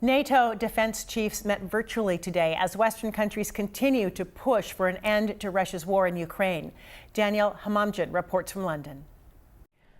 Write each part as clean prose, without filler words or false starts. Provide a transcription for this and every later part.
NATO defense chiefs met virtually today as Western countries continue to push for an end to Russia's war in Ukraine. Danielle Hamamdjian reports from London.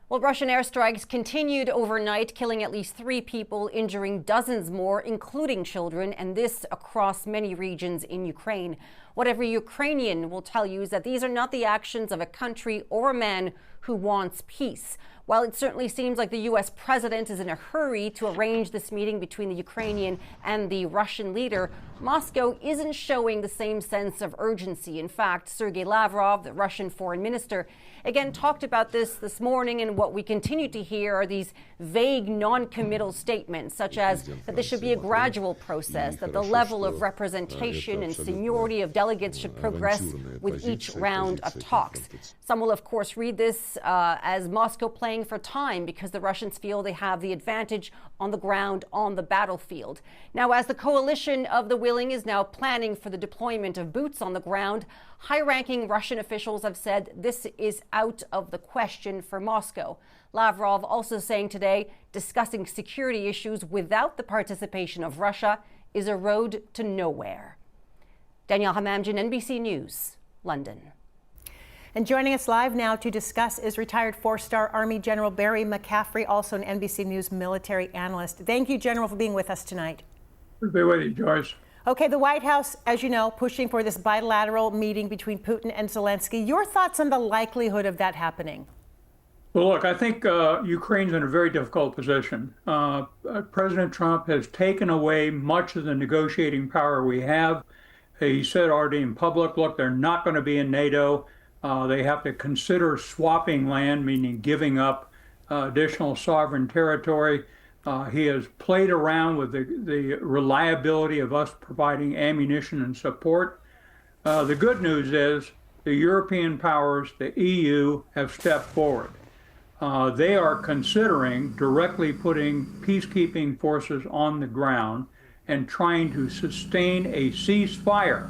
Well, Russian airstrikes continued overnight, killing at least 3 people, injuring dozens more, including children, and this across many regions in Ukraine. What every Ukrainian will tell you is that these are not the actions of a country or a man who wants peace. While it certainly seems like the U.S. president is in a hurry to arrange this meeting between the Ukrainian and the Russian leader, Moscow isn't showing the same sense of urgency. In fact, Sergei Lavrov, the Russian foreign minister, again talked about this morning, and what we continue to hear are these vague, non-committal statements, such as that this should be a gradual process, that the level of representation and seniority of delegates should progress with each round of talks. Some will, of course, read this as Moscow playing for time because the Russians feel they have the advantage on the ground, on the battlefield. Now, as the coalition of the willing is now planning for the deployment of boots on the ground, high-ranking Russian officials have said this is out of the question for Moscow. Lavrov also saying today discussing security issues without the participation of Russia is a road to nowhere. Danielle Hamamdjian, NBC News, London. And joining us live now to discuss is retired 4-star Army General Barry McCaffrey, also an NBC News military analyst. Thank you, General, for being with us tonight. Good to be with you, Joyce. Okay, the White House, as you know, pushing for this bilateral meeting between Putin and Zelensky. Your thoughts on the likelihood of that happening? Well, look, I think Ukraine's in a very difficult position. President Trump has taken away much of the negotiating power we have. He said already in public, look, they're not going to be in NATO. They have to consider swapping land, meaning giving up additional sovereign territory. He has played around with the reliability of us providing ammunition and support. The good news is the European powers, the EU, have stepped forward. They are considering directly putting peacekeeping forces on the ground and trying to sustain a ceasefire.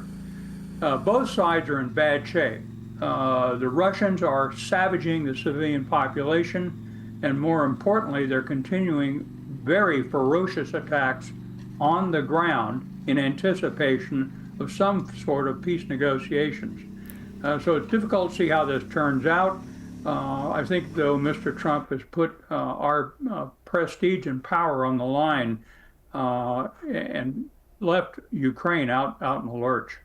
Both sides are in bad shape. The Russians are savaging the civilian population, and more importantly, they're continuing very ferocious attacks on the ground in anticipation of some sort of peace negotiations. So it's difficult to see how this turns out. I think, though, Mr. Trump has put our prestige and power on the line and left Ukraine out in the lurch.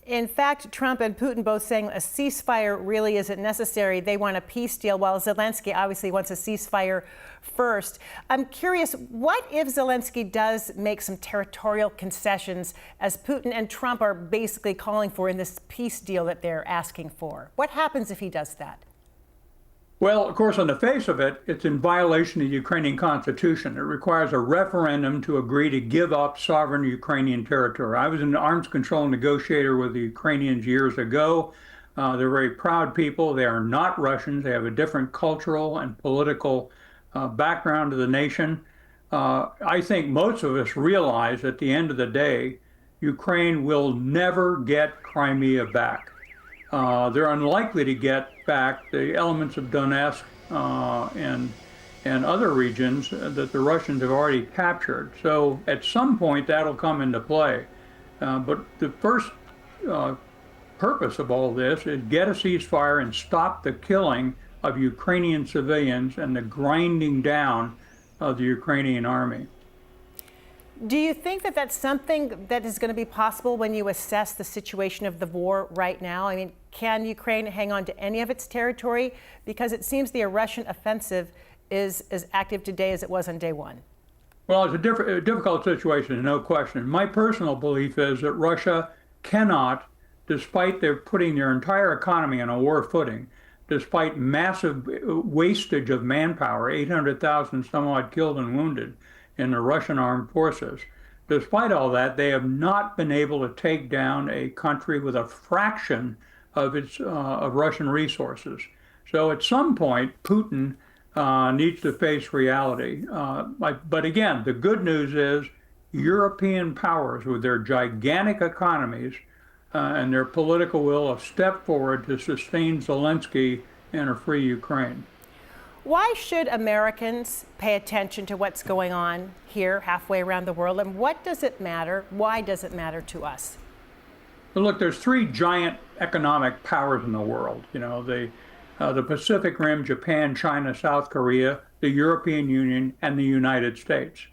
In fact, Trump and Putin both saying a ceasefire really isn't necessary. They want a peace deal, while Zelensky obviously wants a ceasefire first. I'm curious, what if Zelensky does make some territorial concessions, as Putin and Trump are basically calling for in this peace deal that they're asking for? What happens if he does that? Well, of course, on the face of it, it's in violation of the Ukrainian constitution. It requires a referendum to agree to give up sovereign Ukrainian territory. I was an arms control negotiator with the Ukrainians years ago. They're very proud people. They are not Russians. They have a different cultural and political background to the nation. I think most of us realize at the end of the day, Ukraine will never get Crimea back. They're unlikely to get back the elements of Donetsk and other regions that the Russians have already captured. So at some point that'll come into play. But the first purpose of all this is get a ceasefire and stop the killing of Ukrainian civilians and the grinding down of the Ukrainian army. Do you think that that's something that is going to be possible when you assess the situation of the war right now? I mean, can Ukraine hang on to any of its territory? Because it seems the Russian offensive is as active today as it was on day one. Well, it's a difficult situation, no question. My personal belief is that Russia cannot, despite their putting their entire economy on a war footing, despite massive wastage of manpower, 800,000 some odd killed and wounded in the Russian armed forces. Despite all that, they have not been able to take down a country with a fraction of its of Russian resources. So at some point, Putin needs to face reality. But again, the good news is European powers with their gigantic economies and their political will have stepped forward to sustain Zelensky and a free Ukraine. Why should Americans pay attention to what's going on here halfway around the world? And what does it matter? Why does it matter to us? Well, look, there's three giant economic powers in the world. You know, the Pacific Rim, Japan, China, South Korea, the European Union, and the United States.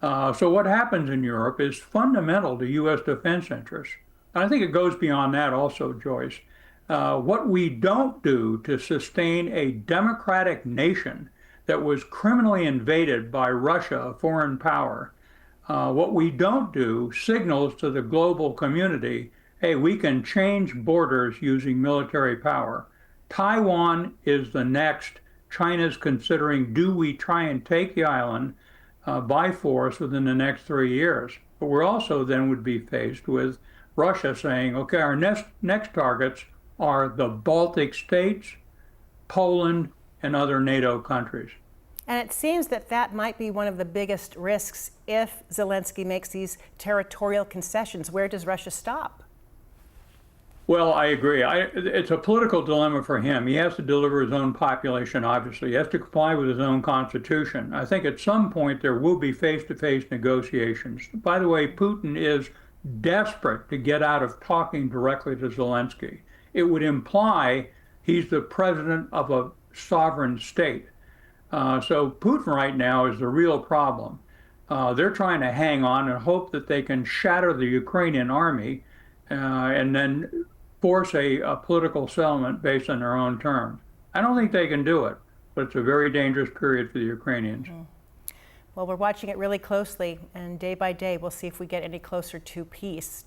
So what happens in Europe is fundamental to U.S. defense interests. And I think it goes beyond that also, Joyce. What we don't do to sustain a democratic nation that was criminally invaded by Russia, a foreign power, what we don't do signals to the global community, hey, we can change borders using military power. Taiwan is the next. China's considering, do we try and take the island by force within the next 3 years? But we're also then would be faced with Russia saying, okay, our next targets are the Baltic states, Poland, and other NATO countries. And it seems that that might be one of the biggest risks if Zelensky makes these territorial concessions. Where does Russia stop? Well, I agree. It's a political dilemma for him. He has to deliver his own population, obviously. He has to comply with his own constitution. I think at some point there will be face-to-face negotiations. By the way, Putin is desperate to get out of talking directly to Zelensky. It would imply he's the president of a sovereign state. So Putin right now is the real problem. They're trying to hang on and hope that they can shatter the Ukrainian army and then force a political settlement based on their own terms. I don't think they can do it, but it's a very dangerous period for the Ukrainians. Mm-hmm. Well, we're watching it really closely, and day by day, we'll see if we get any closer to peace.